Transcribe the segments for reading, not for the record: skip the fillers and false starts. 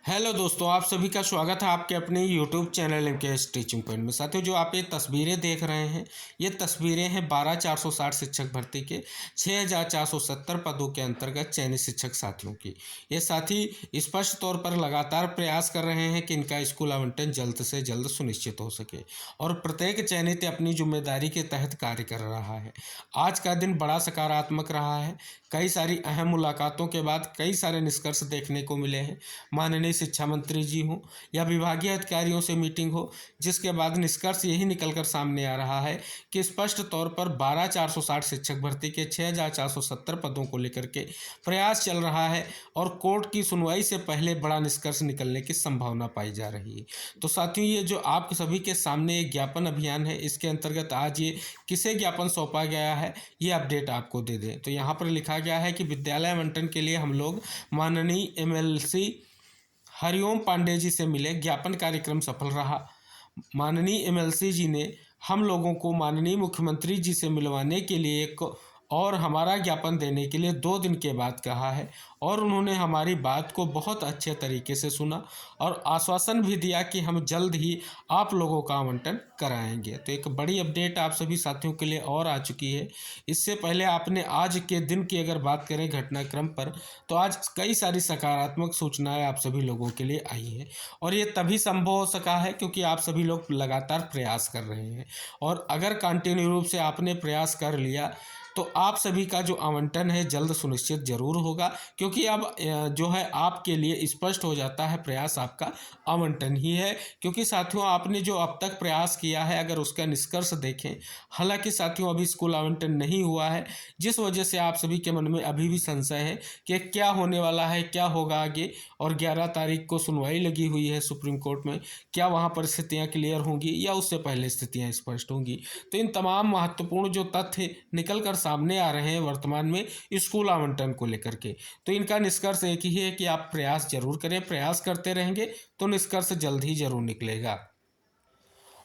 Hello दोस्तों, आप सभी का स्वागत है आपके अपने यूट्यूब चैनल के टीचिंग पॉइंट में। साथियों, जो आप ये तस्वीरें देख रहे हैं, ये तस्वीरें हैं 12460 शिक्षक भर्ती के 6470 पदों के अंतर्गत चयनित शिक्षक साथियों की। ये साथी स्पष्ट तौर पर लगातार प्रयास कर रहे हैं कि इनका स्कूल आवंटन जल्द से जल्द सुनिश्चित हो सके और प्रत्येक चयनित अपनी जिम्मेदारी के तहत कार्य कर रहा है। आज का दिन बड़ा सकारात्मक रहा है। कई सारी अहम मुलाकातों के बाद कई सारे निष्कर्ष देखने को मिले हैं। माननीय शिक्षा मंत्री जी हों या विभागीय अधिकारियों से मीटिंग हो, जिसके बाद निष्कर्ष यही निकलकर सामने आ रहा है कि स्पष्ट तौर पर 12460 शिक्षक भर्ती के 6470 पदों को लेकर के प्रयास चल रहा है और कोर्ट की सुनवाई से पहले बड़ा निष्कर्ष निकलने की संभावना पाई जा रही है। तो साथियों, ये जो आप सभी के सामने एक ज्ञापन अभियान है, इसके अंतर्गत आज ये किसे ज्ञापन सौंपा गया है, ये अपडेट आपको दे दें। तो यहाँ पर लिखा गया है कि विद्यालय आवंटन के लिए हम लोग माननीय एमएलसी हरिओम पांडे जी से मिले। ज्ञापन कार्यक्रम सफल रहा। माननीय एमएलसी जी ने हम लोगों को माननीय मुख्यमंत्री जी से मिलवाने के लिए और हमारा ज्ञापन देने के लिए 2 दिन के बाद कहा है और उन्होंने हमारी बात को बहुत अच्छे तरीके से सुना और आश्वासन भी दिया कि हम जल्द ही आप लोगों का आवंटन कराएंगे। तो एक बड़ी अपडेट आप सभी साथियों के लिए और आ चुकी है। इससे पहले आपने आज के दिन की अगर बात करें घटनाक्रम पर, तो आज कई सारी सकारात्मक सूचनाएं आप सभी लोगों के लिए आई हैं और ये तभी संभव हो सका है क्योंकि आप सभी लोग लगातार प्रयास कर रहे हैं। और अगर कंटिन्यू रूप से आपने प्रयास कर लिया तो आप सभी का जो आवंटन है जल्द सुनिश्चित जरूर होगा, क्योंकि अब जो है आपके लिए स्पष्ट हो जाता है प्रयास आपका आवंटन ही है। क्योंकि साथियों, आपने जो अब तक प्रयास किया है, अगर उसका निष्कर्ष देखें, हालांकि साथियों अभी स्कूल आवंटन नहीं हुआ है, जिस वजह से आप सभी के मन में अभी भी संशय है कि क्या होने वाला है, क्या होगा आगे। और 11 तारीख को सुनवाई लगी हुई है सुप्रीम कोर्ट में, क्या वहाँ पर स्थितियाँ क्लियर होंगी या उससे पहले स्थितियाँ स्पष्ट होंगी। तो इन तमाम महत्वपूर्ण जो तथ्य निकल कर सामने आ रहे हैं वर्तमान में स्कूल आवंटन को लेकर के, तो इनका निष्कर्ष एक ही है कि आप प्रयास जरूर करें। प्रयास करते रहेंगे तो निष्कर्ष जल्द ही जरूर निकलेगा।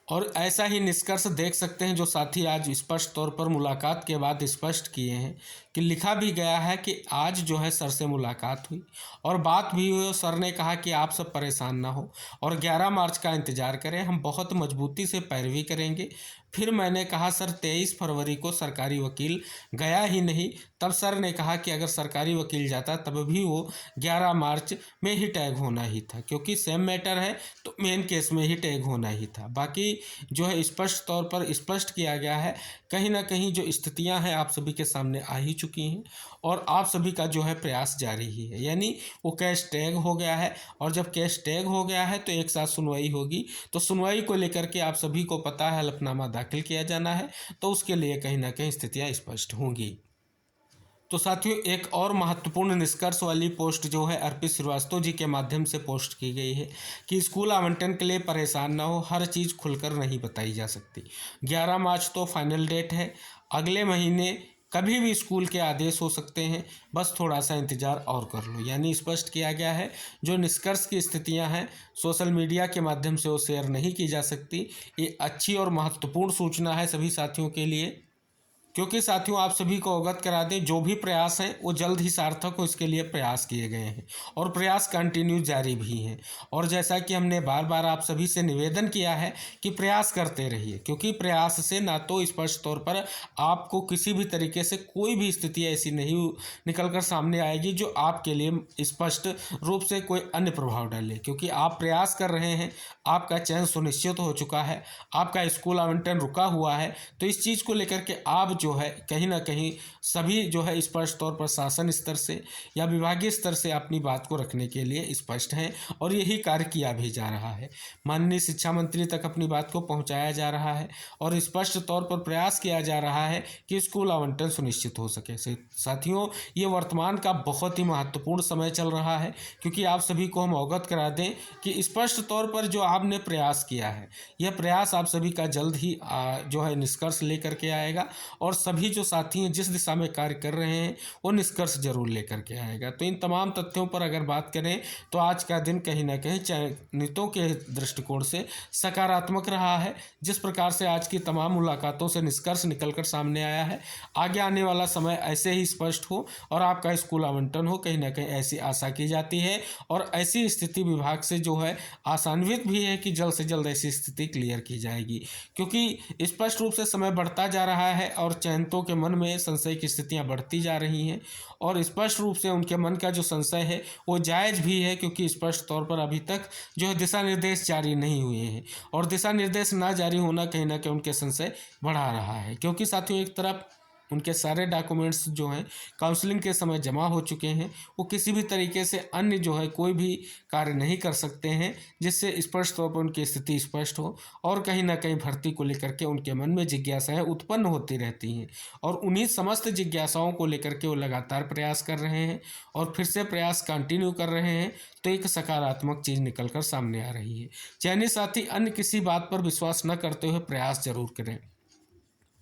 और ऐसा ही निष्कर्ष देख सकते हैं जो साथी आज स्पष्ट तौर पर मुलाकात के बाद स्पष्ट किए हैं कि लिखा भी गया है कि आज जो है सर से मुलाकात हुई और बात भी हुई और सर ने कहा कि आप सब परेशान ना हो और 11 मार्च का इंतज़ार करें, हम बहुत मजबूती से पैरवी करेंगे। फिर मैंने कहा सर 23 फरवरी को सरकारी वकील गया ही नहीं, तब सर ने कहा कि अगर सरकारी वकील जाता तब भी वो 11 मार्च में ही टैग होना ही था, क्योंकि सेम मैटर है तो मेन केस में ही टैग होना ही था। बाकी जो है स्पष्ट तौर पर स्पष्ट किया गया है। कहीं ना कहीं जो स्थितियां हैं आप सभी के सामने आ ही चुकी हैं और आप सभी का जो है प्रयास जारी ही है, यानी वो कैश टैग हो गया है। और जब कैश टैग हो गया है तो एक साथ सुनवाई होगी, तो सुनवाई को लेकर के आप सभी को पता है हलफनामा दाखिल किया जाना है, तो उसके लिए कहीं ना कहीं स्थितियां स्पष्ट होंगी। तो साथियों, एक और महत्वपूर्ण निष्कर्ष वाली पोस्ट जो है अर्पित श्रीवास्तव जी के माध्यम से पोस्ट की गई है कि स्कूल आवंटन के लिए परेशान ना हो, हर चीज़ खुलकर नहीं बताई जा सकती। 11 मार्च तो फाइनल डेट है, अगले महीने कभी भी स्कूल के आदेश हो सकते हैं, बस थोड़ा सा इंतज़ार और कर लो। यानी स्पष्ट किया गया है जो निष्कर्ष की स्थितियां हैं सोशल मीडिया के माध्यम से वो शेयर नहीं की जा सकती। ये अच्छी और महत्वपूर्ण सूचना है सभी साथियों के लिए, क्योंकि साथियों आप सभी को अवगत करा दें जो भी प्रयास हैं वो जल्द ही सार्थक हो, इसके लिए प्रयास किए गए हैं और प्रयास कंटिन्यू जारी भी हैं। और जैसा कि हमने बार बार आप सभी से निवेदन किया है कि प्रयास करते रहिए, क्योंकि प्रयास से ना तो स्पष्ट तौर पर आपको किसी भी तरीके से कोई भी स्थिति ऐसी नहीं निकल कर सामने आएगी जो आपके लिए स्पष्ट रूप से कोई अन्य प्रभाव डाले, क्योंकि आप प्रयास कर रहे हैं, आपका चयन सुनिश्चित हो चुका है, आपका स्कूल आवंटन रुका हुआ है। तो इस चीज़ को लेकर के आप जो है कहीं ना कहीं सभी जो है स्पष्ट तौर पर शासन स्तर से या विभागीय स्तर से अपनी बात को रखने के लिए स्पष्ट हैं और यही कार्य किया भी जा रहा है। माननीय शिक्षा मंत्री तक अपनी बात को पहुंचाया जा रहा है और स्पष्ट तौर पर प्रयास किया जा रहा है कि स्कूल आवंटन सुनिश्चित हो सके। साथियों, ये वर्तमान का बहुत ही महत्वपूर्ण समय चल रहा है, क्योंकि आप सभी को हम अवगत करा दें कि स्पष्ट तौर पर जो आपने प्रयास किया है, यह प्रयास आप सभी का जल्द ही जो है निष्कर्ष लेकर के आएगा और और सभी जो साथी हैं जिस दिशा में कार्य कर रहे हैं वो निष्कर्ष जरूर लेकर के आएगा। तो इन तमाम तथ्यों पर अगर बात करें तो आज का दिन कहीं ना कहीं चयनितों के दृष्टिकोण से सकारात्मक रहा है। जिस प्रकार से आज की तमाम मुलाकातों से निष्कर्ष निकलकर सामने आया है, आगे आने वाला समय ऐसे ही स्पष्ट हो और आपका स्कूल आवंटन हो, कहीं ना कहीं ऐसी आशा की जाती है। और ऐसी स्थिति विभाग से जो है आशान्वित भी है कि जल्द से जल्द ऐसी स्थिति क्लियर की जाएगी, क्योंकि स्पष्ट रूप से समय बढ़ता जा रहा है और चयनितों के मन में संशय की स्थितियां बढ़ती जा रही हैं। और स्पष्ट रूप से उनके मन का जो संशय है वो जायज़ भी है, क्योंकि स्पष्ट तौर पर अभी तक जो है दिशा निर्देश जारी नहीं हुए हैं और दिशा निर्देश ना जारी होना कहीं ना कहीं उनके संशय बढ़ा रहा है। क्योंकि साथियों एक तरफ उनके सारे डॉक्यूमेंट्स जो हैं काउंसलिंग के समय जमा हो चुके हैं, वो किसी भी तरीके से अन्य जो है कोई भी कार्य नहीं कर सकते हैं जिससे स्पष्ट तौर पर उनकी स्थिति स्पष्ट हो। और कहीं ना कहीं भर्ती को लेकर के उनके मन में जिज्ञासाएं उत्पन्न होती रहती हैं और उन्हीं समस्त जिज्ञासाओं को लेकर के वो लगातार प्रयास कर रहे हैं और फिर से प्रयास कंटिन्यू कर रहे हैं। तो एक सकारात्मक चीज़ निकल कर सामने आ रही है। चयनित साथी अन्य किसी बात पर विश्वास न करते हुए प्रयास जरूर करें।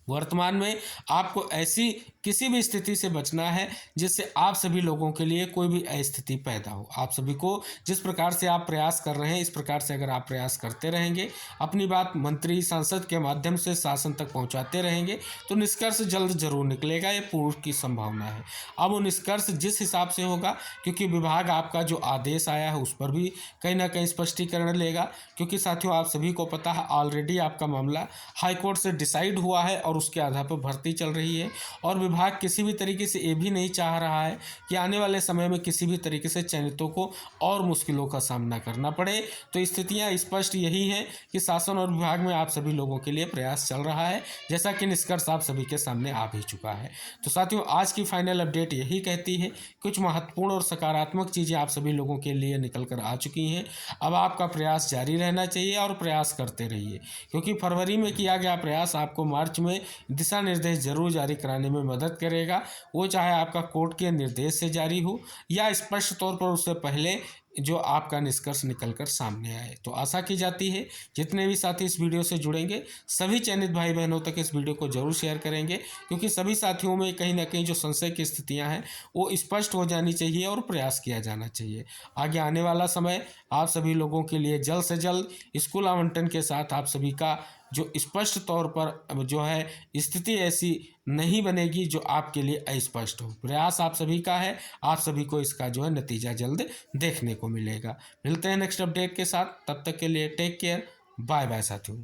वर्तमान में आपको ऐसी किसी भी स्थिति से बचना है जिससे आप सभी लोगों के लिए कोई भी अस्थिति पैदा हो। आप सभी को जिस प्रकार से आप प्रयास कर रहे हैं, इस प्रकार से अगर आप प्रयास करते रहेंगे, अपनी बात मंत्री सांसद के माध्यम से शासन तक पहुंचाते रहेंगे, तो निष्कर्ष जल्द जरूर निकलेगा, ये पूर्ण की संभावना है। अब वो निष्कर्ष जिस हिसाब से होगा, क्योंकि विभाग आपका जो आदेश आया है उस पर भी कहीं ना कहीं स्पष्टीकरण लेगा, क्योंकि साथियों आप सभी को पता है ऑलरेडी आपका मामला हाईकोर्ट से डिसाइड हुआ है और उसके आधार पर भर्ती चल रही है। और विभाग किसी भी तरीके से ये भी नहीं चाह रहा है कि आने वाले समय में किसी भी तरीके से चयनितों को और मुश्किलों का सामना करना पड़े। तो स्थितियां स्पष्ट यही हैं कि शासन और विभाग में आप सभी लोगों के लिए प्रयास चल रहा है, जैसा कि निष्कर्ष आप सभी के सामने आ भी चुका है। तो साथियों आज की फाइनल अपडेट यही कहती है, कुछ महत्वपूर्ण और सकारात्मक चीज़ें आप सभी लोगों के लिए निकल कर आ चुकी हैं। अब आपका प्रयास जारी रहना चाहिए और प्रयास करते रहिए, क्योंकि फरवरी में किया गया प्रयास आपको मार्च में दिशा निर्देश जरूर जारी कराने में मदद करेगा। वो चाहे आपका कोर्ट के निर्देश से जारी हो या स्पष्ट तौर पर उससे पहले जो आपका निष्कर्ष निकलकर सामने आए। तो आशा की जाती है जितने भी साथी इस वीडियो से जुड़ेंगे सभी चयनित भाई बहनों तक इस वीडियो को जरूर शेयर करेंगे, क्योंकि सभी साथियों में कहीं ना कहीं जो संशय की स्थितियां हैं वो स्पष्ट हो जानी चाहिए और प्रयास किया जाना चाहिए। आगे आने वाला समय आप सभी लोगों के लिए जल्द से जल्द स्कूल आवंटन के साथ आप सभी का जो स्पष्ट तौर पर जो है स्थिति ऐसी नहीं बनेगी जो आपके लिए अस्पष्ट हो। प्रयास आप सभी का है, आप सभी को इसका जो है नतीजा जल्द देखने को मिलेगा। मिलते हैं नेक्स्ट अपडेट के साथ, तब तक के लिए टेक केयर, बाय बाय साथियों।